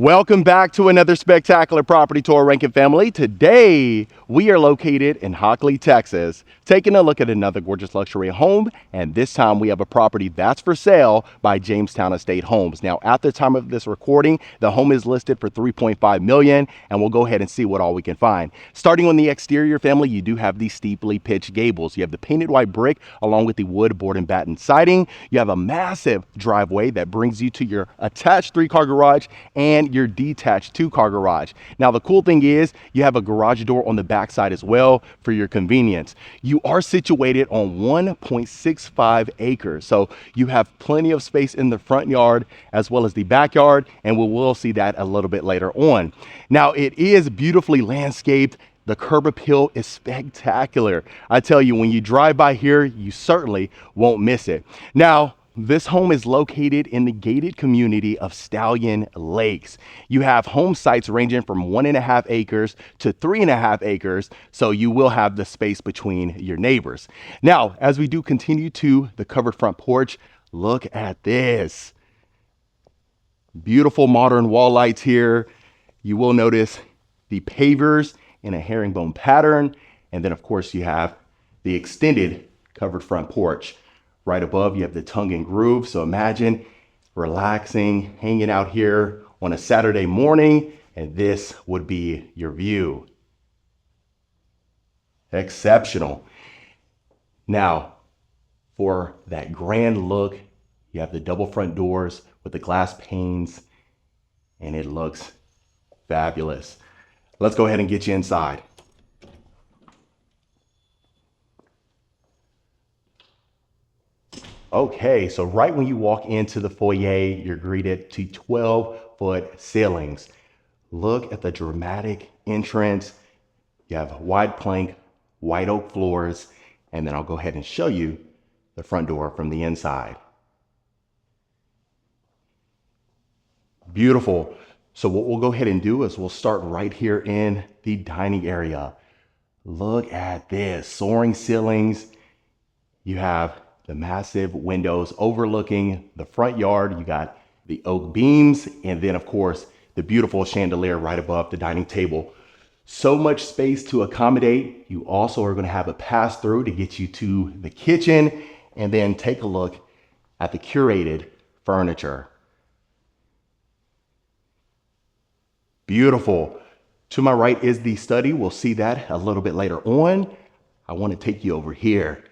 Welcome back to another spectacular property tour, Rankin family. Today, we are located in Hockley, Texas, taking a look at another gorgeous luxury home. And this time we have a property that's for sale by Jamestown Estate Homes. Now, at the time of this recording, the home is listed for $3.5 million, and we'll go ahead and see what all we can find. Starting on the exterior, family, you do have these steeply pitched gables. You have the painted white brick along with the wood board and batten siding. You have a massive driveway that brings you to your attached 3-car garage and your detached 2-car garage. Now, the cool thing is you have a garage door on the back side as well for your convenience. You are situated on 1.65 acres, so you have plenty of space in the front yard as well as the backyard, and we will see that a little bit later on. Now, it is beautifully landscaped. The curb appeal is spectacular. I tell you, when you drive by here, you certainly won't miss it. Now, this home is located in the gated community of Stallion Lakes. You have home sites ranging from 1.5 acres to 3.5 acres, so you will have the space between your neighbors. Now, as we do continue to the covered front porch, look at this. Beautiful modern wall lights here. You will notice the pavers in a herringbone pattern, and then of course you have the extended covered front porch. Right above, you have the tongue and groove. So imagine relaxing, hanging out here on a Saturday morning, and this would be your view. Exceptional. Now, for that grand look, you have the double front doors with the glass panes, and it looks fabulous. Let's go ahead and get you inside. Okay, so right when you walk into the foyer, you're greeted to 12-foot ceilings. Look at the dramatic entrance. You have wide plank, white oak floors, and then I'll go ahead and show you the front door from the inside. Beautiful. So what we'll go ahead and do is we'll start right here in the dining area. Look at this, soaring ceilings. You have the massive windows overlooking the front yard. You got the oak beams, and then of course the beautiful chandelier right above the dining table. So much space to accommodate. You also are going to have a pass through to get you to the kitchen, and then take a look at the curated furniture. Beautiful. To my right is the study. We'll see that a little bit later on. I want to take you over here.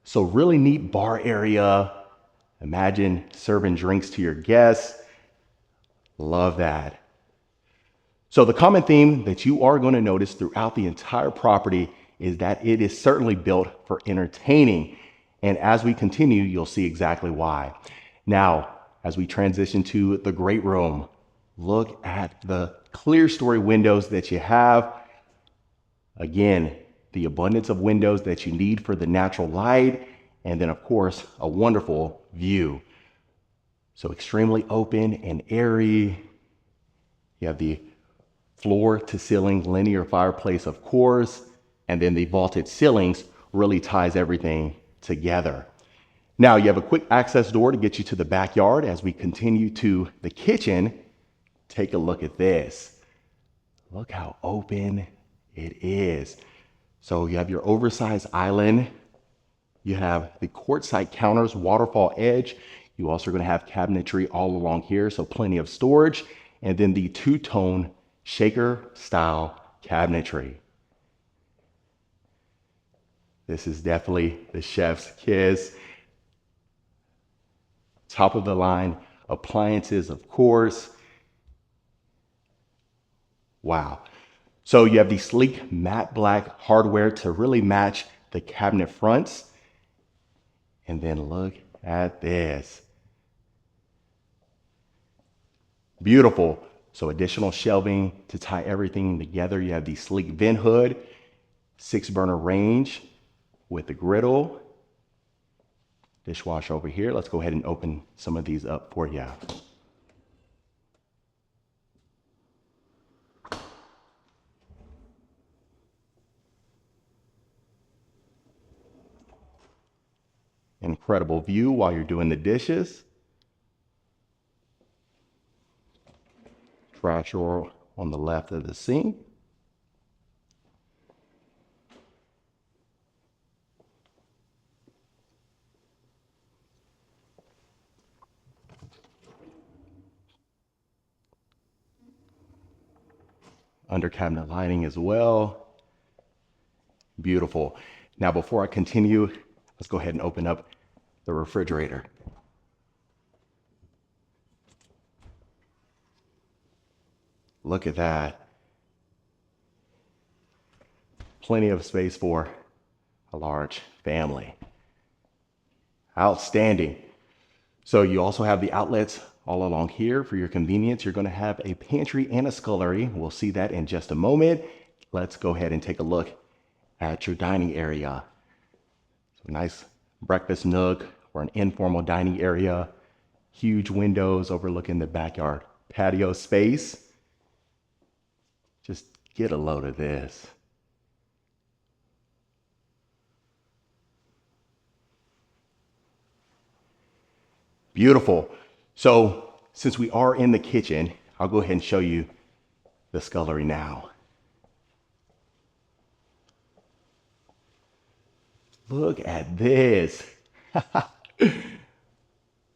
So really neat bar area. Imagine serving drinks to your guests. Love that. So the common theme that you are going to notice throughout the entire property is that it is certainly built for entertaining. And as we continue, you'll see exactly why. Now, as we transition to the great room, look at the clear story windows that you have. Again, the abundance of windows that you need for the natural light, and then of course a wonderful view. So extremely open and airy. You have the floor to ceiling linear fireplace, of course, and then the vaulted ceilings really ties everything together. Now you have a quick access door to get you to the backyard. As we continue to the kitchen, take a look at this. Look how open it is. So you have your oversized island. You have the quartzite counters, waterfall edge. You also are going to have cabinetry all along here, so plenty of storage. And then the two-tone shaker style cabinetry. This is definitely the chef's kiss. Top of the line appliances, of course. Wow. So you have the sleek matte black hardware to really match the cabinet fronts. And then look at this. Beautiful. So additional shelving to tie everything together. You have the sleek vent hood, 6-burner range with the griddle. Dishwasher over here. Let's go ahead and open some of these up for you. Incredible view while you're doing the dishes. Trash drawer on the left of the sink. Under cabinet lighting as well. Beautiful. Now, before I continue, let's go ahead and open up the refrigerator. Look at that. Plenty of space for a large family. Outstanding. So you also have the outlets all along here for your convenience. You're going to have a pantry and a scullery. We'll see that in just a moment. Let's go ahead and take a look at your dining area. So nice breakfast nook or an informal dining area. Huge windows overlooking the backyard patio space. Just get a load of this. Beautiful. So since we are in the kitchen, I'll go ahead and show you the scullery now. Look at this.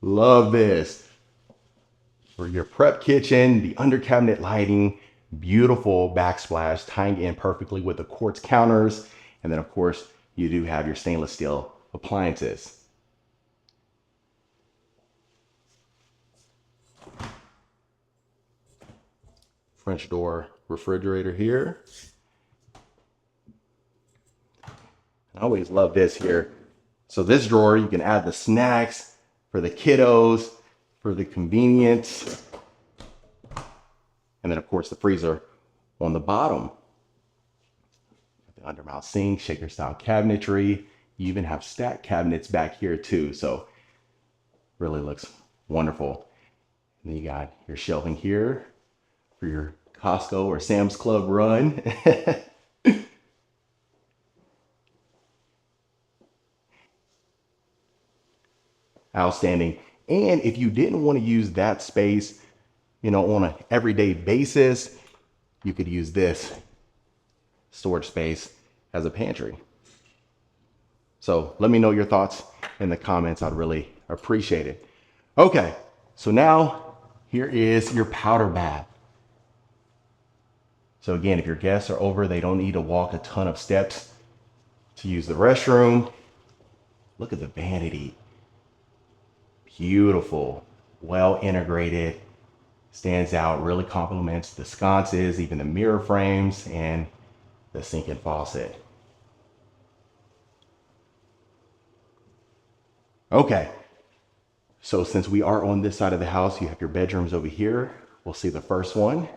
Love this. For your prep kitchen, the under cabinet lighting, beautiful backsplash tying in perfectly with the quartz counters. And then of course, you do have your stainless steel appliances. French door refrigerator here. I always love this here. So this drawer, you can add the snacks for the kiddos, for the convenience. And then of course the freezer on the bottom. The undermount sink, shaker style cabinetry. You even have stack cabinets back here too. So really looks wonderful. And then you got your shelving here for your Costco or Sam's Club run. Outstanding. And if you didn't want to use that space, on an everyday basis, you could use this storage space as a pantry. So let me know your thoughts in the comments. I'd really appreciate it. Okay, so now here is your powder bath. So again, if your guests are over, they don't need to walk a ton of steps to use the restroom. Look at the vanity. Beautiful, well integrated, stands out, really complements the sconces, even the mirror frames and the sink and faucet. Okay, so since we are on this side of the house, you have your bedrooms over here. We'll see the first one.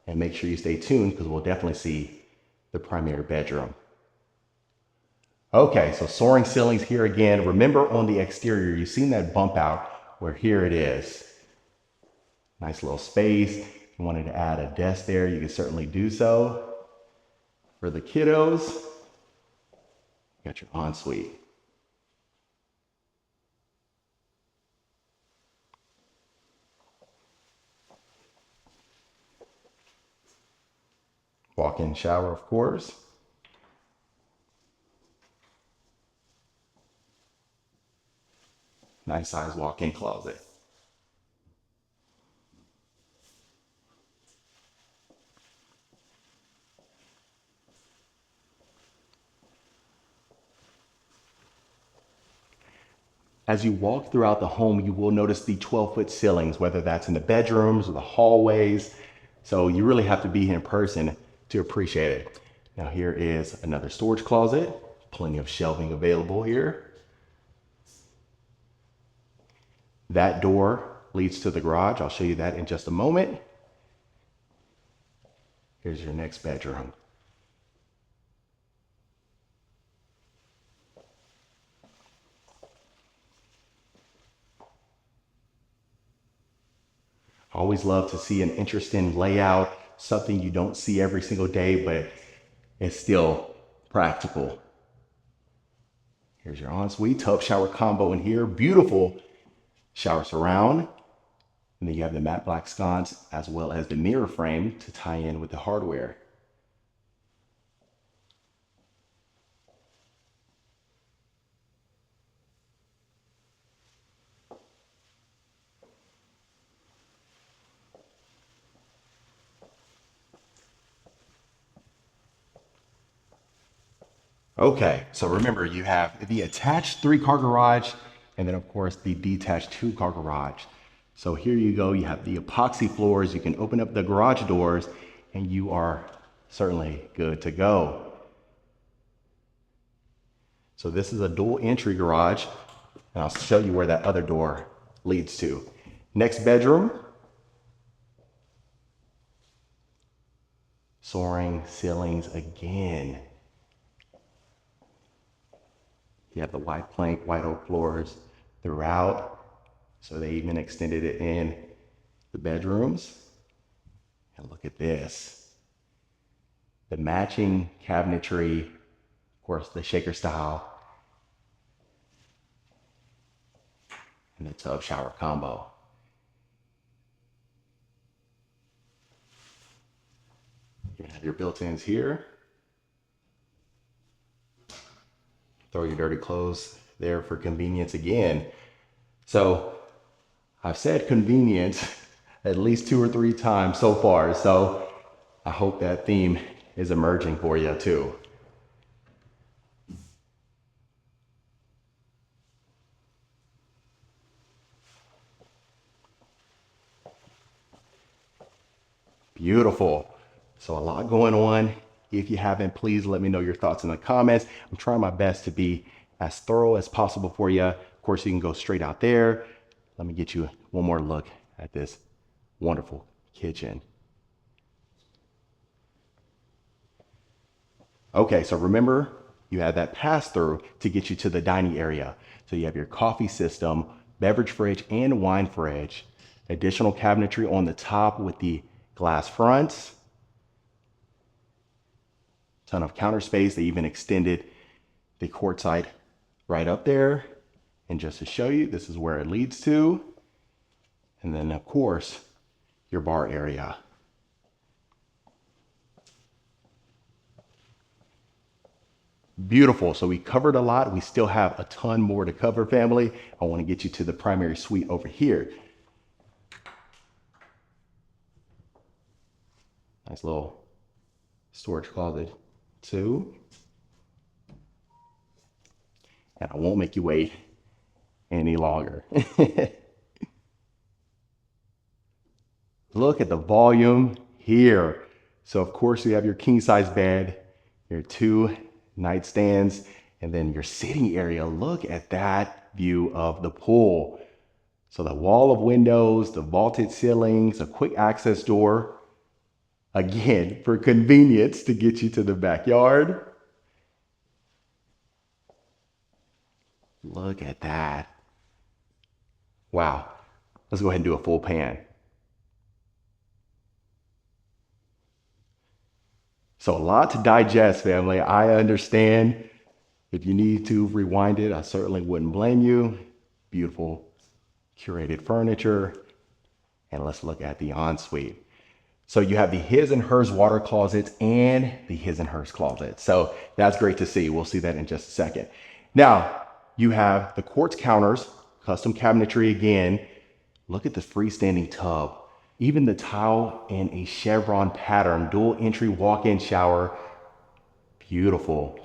And make sure you stay tuned because we'll definitely see the primary bedroom. Okay, so soaring ceilings here again. Remember on the exterior, you've seen that bump out where here it is. Nice little space. If you wanted to add a desk there, you can certainly do so. For the kiddos, you got your ensuite. Walk-in shower, of course. Nice size walk-in closet. As you walk throughout the home, you will notice the 12-foot ceilings, whether that's in the bedrooms or the hallways. So you really have to be here in person to appreciate it. Now here is another storage closet, plenty of shelving available here. That door leads to the garage. I'll show you that in just a moment. Here's your next bedroom. I always love to see an interesting layout, something you don't see every single day, but it's still practical. Here's your ensuite, tub shower combo in here. Beautiful shower surround. And then you have the matte black sconce as well as the mirror frame to tie in with the hardware. Okay, so remember you have the attached 3-car garage and then of course the detached 2-car garage. So here you go, you have the epoxy floors, you can open up the garage doors and you are certainly good to go. So this is a dual entry garage and I'll show you where that other door leads to. Next bedroom. Soaring ceilings again. You have the white plank, white oak floors throughout. So they even extended it in the bedrooms. And look at this. The matching cabinetry, of course, the shaker style, and the tub shower combo. You have your built-ins here. Throw your dirty clothes there for convenience again. So I've said convenience at least 2 or 3 times so far. So I hope that theme is emerging for you too. Beautiful. So a lot going on. If you haven't, please let me know your thoughts in the comments. I'm trying my best to be as thorough as possible for you. Of course, you can go straight out there. Let me get you one more look at this wonderful kitchen. Okay, so remember, you have that pass-through to get you to the dining area. So you have your coffee system, beverage fridge, and wine fridge. Additional cabinetry on the top with the glass fronts. Ton of counter space. They even extended the quartzite right up there. And just to show you, this is where it leads to. And then of course, your bar area. Beautiful. So we covered a lot. We still have a ton more to cover, family. I want to get you to the primary suite over here. Nice little storage closet too. And I won't make you wait any longer. Look at the volume here. So of course you have your king size bed, your 2 nightstands, and then your sitting area. Look at that view of the pool. So the wall of windows, the vaulted ceilings, a quick access door. Again, for convenience to get you to the backyard. Look at that. Wow. Let's go ahead and do a full pan. So a lot to digest, family. I understand. If you need to rewind it, I certainly wouldn't blame you. Beautiful curated furniture. And let's look at the ensuite. So you have the his and hers water closets and the his and hers closet. So that's great to see. We'll see that in just a second. Now you have the quartz counters, custom cabinetry again. Look at the freestanding tub. Even the tile in a chevron pattern, dual entry walk-in shower. Beautiful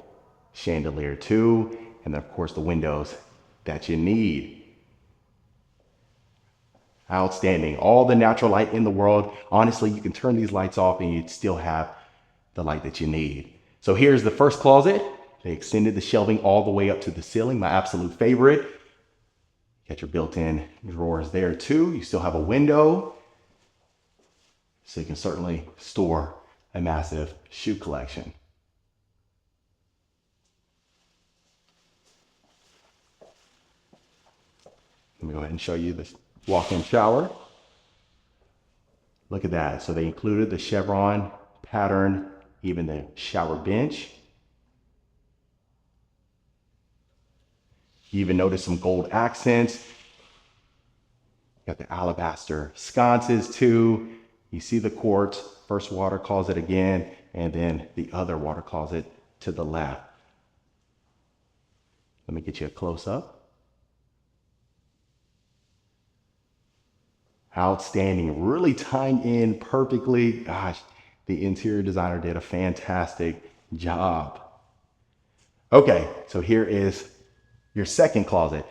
chandelier too. And then of course the windows that you need. Outstanding. All the natural light in the world. Honestly, you can turn these lights off and you'd still have the light that you need. So here's the first closet. They extended the shelving all the way up to the ceiling, my absolute favorite. Got your built-in drawers there too. You still have a window, so you can certainly store a massive shoe collection. Let me go ahead and show you this walk-in shower. Look at that. So they included the chevron pattern, even the shower bench. You even notice some gold accents. Got the alabaster sconces too. You see the quartz, first water closet again, and then the other water closet to the left. Let me get you a close-up. Outstanding, really tying in perfectly. Gosh, the interior designer did a fantastic job. Okay, so here is your second closet.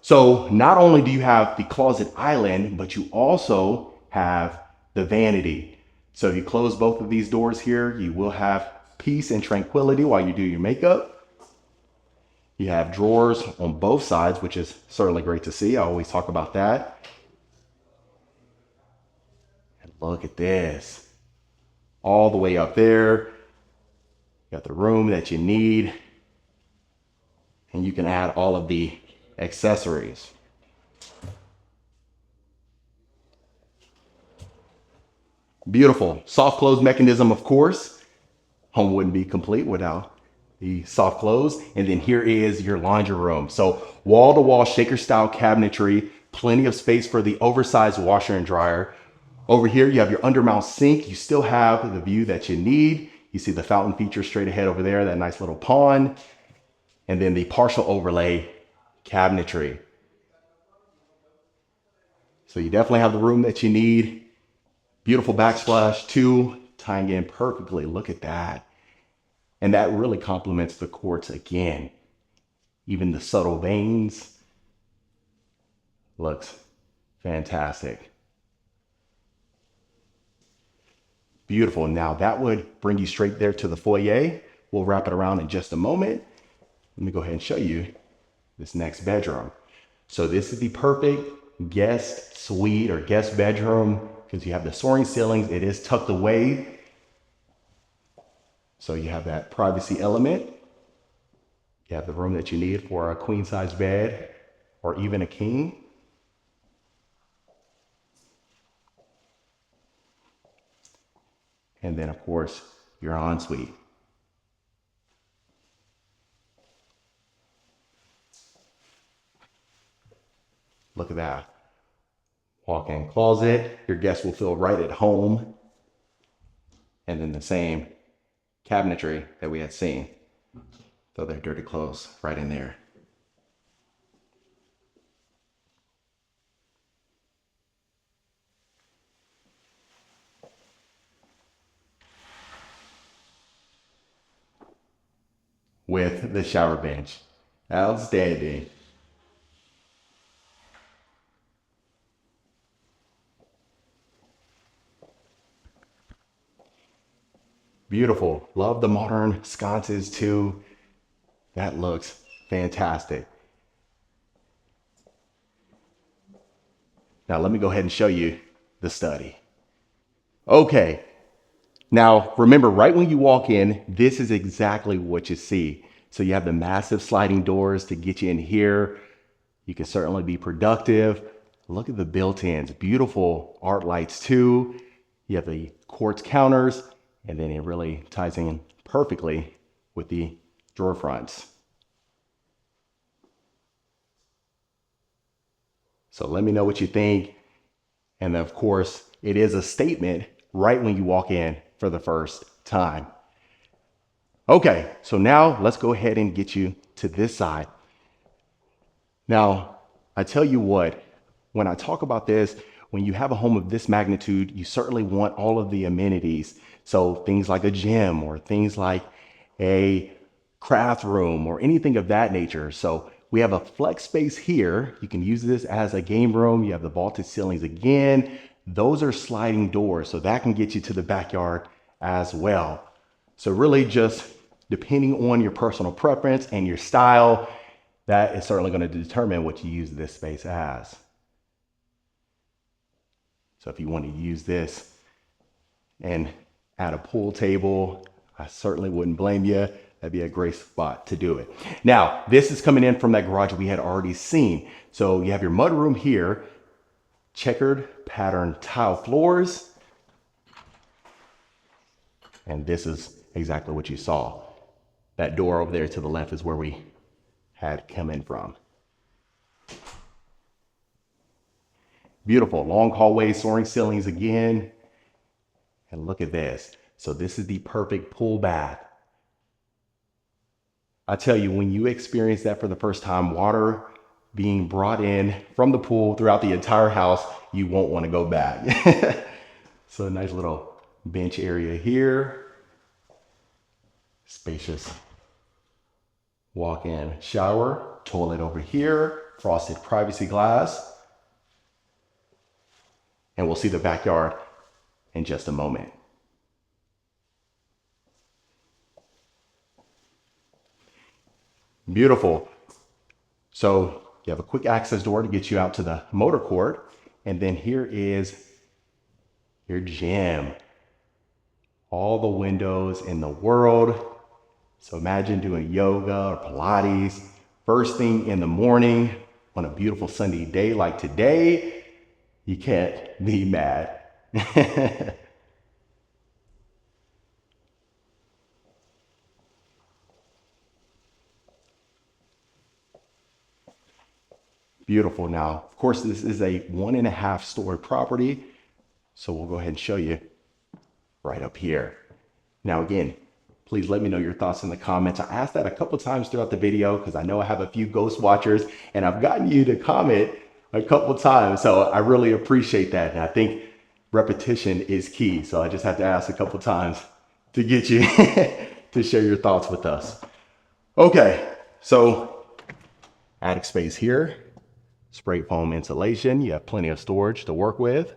So not only do you have the closet island, but you also have the vanity. So if you close both of these doors here, you will have peace and tranquility while you do your makeup. You have drawers on both sides, which is certainly great to see. I always talk about that. And look at this. All the way up there. You got the room that you need. And you can add all of the accessories. Beautiful. Soft close mechanism, of course. Home wouldn't be complete without the soft close. And then here is your laundry room. So wall-to-wall shaker style cabinetry, plenty of space for the oversized washer and dryer. Over here, you have your undermount sink. You still have the view that you need. You see the fountain feature straight ahead over there, that nice little pond. And then the partial overlay cabinetry. So you definitely have the room that you need. Beautiful backsplash too, tying in perfectly. Look at that. And that really complements the quartz again. Even the subtle veins. Looks fantastic. Beautiful. Now that would bring you straight there to the foyer. We'll wrap it around in just a moment. Let me go ahead and show you this next bedroom. So this is the perfect guest suite or guest bedroom because you have the soaring ceilings. It is tucked away. So you have that privacy element. You have the room that you need for a queen size bed or even a king. And then of course, your ensuite. Look at that. Walk-in closet. Your guests will feel right at home. And then the same cabinetry that we had seen. Throw their dirty clothes right in there. With the shower bench. Outstanding. Beautiful. Love the modern sconces too. That looks fantastic. Now let me go ahead and show you the study. Okay. Now remember, right when you walk in, this is exactly what you see. So you have the massive sliding doors to get you in here. You can certainly be productive. Look at the built-ins. Beautiful art lights too. You have the quartz counters. And then it really ties in perfectly with the drawer fronts. So let me know what you think. And then of course, it is a statement right when you walk in for the first time. Okay, so now let's go ahead and get you to this side. Now, I tell you what, when I talk about this, when you have a home of this magnitude, you certainly want all of the amenities. So things like a gym or things like a craft room or anything of that nature. So we have a flex space here. You can use this as a game room. You have the vaulted ceilings again. Those are sliding doors, so that can get you to the backyard as well. So really just depending on your personal preference and your style, that is certainly going to determine what you use this space as. So if you want to use this and add a pool table, I certainly wouldn't blame you. That'd be a great spot to do it. Now, this is coming in from that garage we had already seen. So you have your mudroom here, checkered pattern tile floors. And this is exactly what you saw. That door over there to the left is where we had come in from. Beautiful, long hallways, soaring ceilings again. And look at this. So this is the perfect pool bath. I tell you, when you experience that for the first time, water being brought in from the pool throughout the entire house, you won't want to go back. So a nice little bench area here. Spacious walk-in shower, toilet over here, frosted privacy glass. And we'll see the backyard in just a moment. Beautiful. So you have a quick access door to get you out to the motor court. And then here is your gym. All the windows in the world. So imagine doing yoga or Pilates first thing in the morning on a beautiful sunny day like today. You can't be mad. Beautiful. Now, of course, this is a 1.5 story property. So we'll go ahead and show you right up here. Now, again, please let me know your thoughts in the comments. I asked that a couple times throughout the video because I know I have a few ghost watchers and I've gotten you to comment a couple times. So I really appreciate that. And I think repetition is key. So I just have to ask a couple times to get you to share your thoughts with us. Okay, so attic space here, spray foam insulation. You have plenty of storage to work with.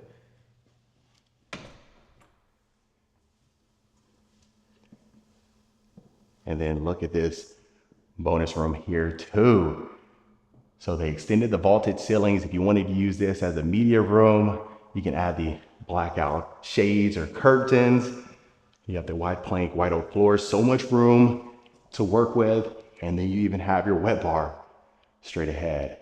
And then look at this bonus room here too. So they extended the vaulted ceilings. If you wanted to use this as a media room, you can add the blackout shades or curtains. You have the white plank, white oak floors, so much room to work with. And then you even have your wet bar straight ahead.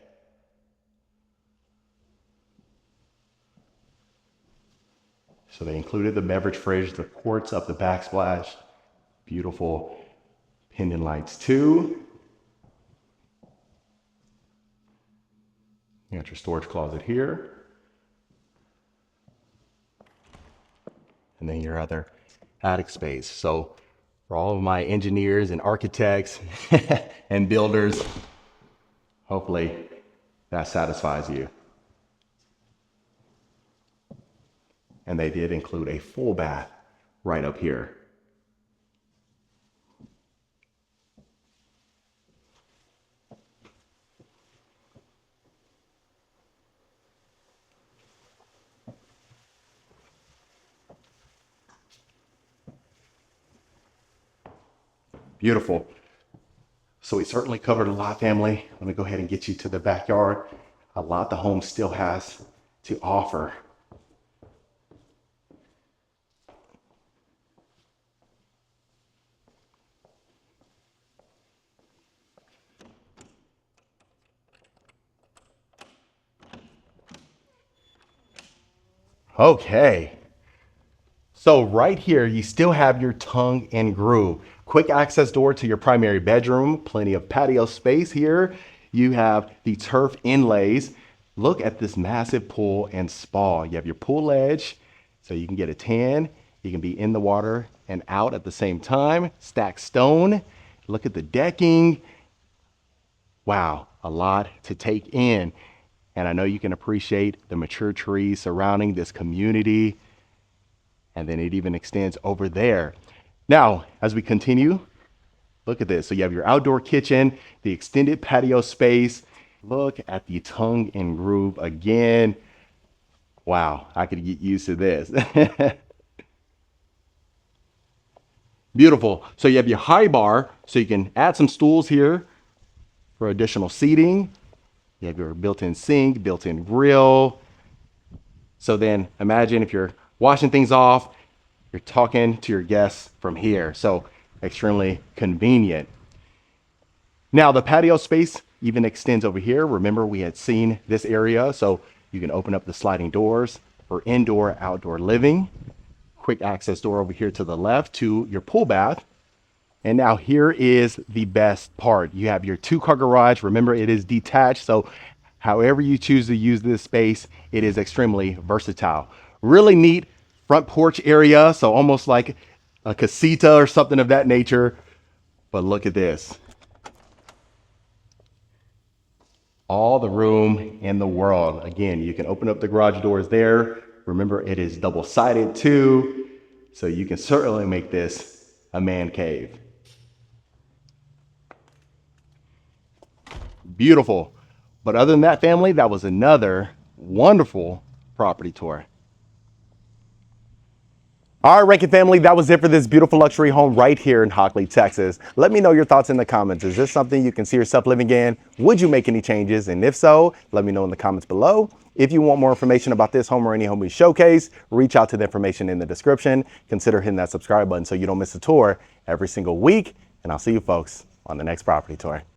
So they included the beverage fridge, the quartz up the backsplash, beautiful pendant lights too. You got your storage closet here. And then your other attic space. So for all of my engineers and architects and builders, hopefully that satisfies you. And they did include a full bath right up here. Beautiful. So we certainly covered a lot, family. Let me go ahead and get you to the backyard. A lot the home still has to offer. Okay. So right here, you still have your tongue and groove. Quick access door to your primary bedroom, plenty of patio space here. You have the turf inlays. Look at this massive pool and spa. You have your pool ledge, so you can get a tan. You can be in the water and out at the same time. Stacked stone. Look at the decking. Wow, a lot to take in. And I know you can appreciate the mature trees surrounding this community. And then it even extends over there. Now, as we continue, look at this. So you have your outdoor kitchen, the extended patio space. Look at the tongue and groove again. Wow, I could get used to this. Beautiful. So you have your high bar, so you can add some stools here for additional seating. You have your built-in sink, built-in grill. So then imagine if you're washing things off, you're talking to your guests from here. So extremely convenient. Now the patio space even extends over here. Remember, we had seen this area, so you can open up the sliding doors for indoor, outdoor living. Quick access door over here to the left to your pool bath. And now here is the best part. You have your 2-car garage. Remember, it is detached, so however you choose to use this space, it is extremely versatile. Really neat front porch area, so almost like a casita or something of that nature. But look at this. All the room in the world. Again, you can open up the garage doors there. Remember, it is double-sided too, so you can certainly make this a man cave. Beautiful. But other than that, family, that was another wonderful property tour. All right, Rankin family, that was it for this beautiful luxury home right here in Hockley, Texas. Let me know your thoughts in the comments. Is this something you can see yourself living in? Would you make any changes? And if so, let me know in the comments below. If you want more information about this home or any home we showcase, reach out to the information in the description. Consider hitting that subscribe button so you don't miss a tour every single week. And I'll see you folks on the next property tour.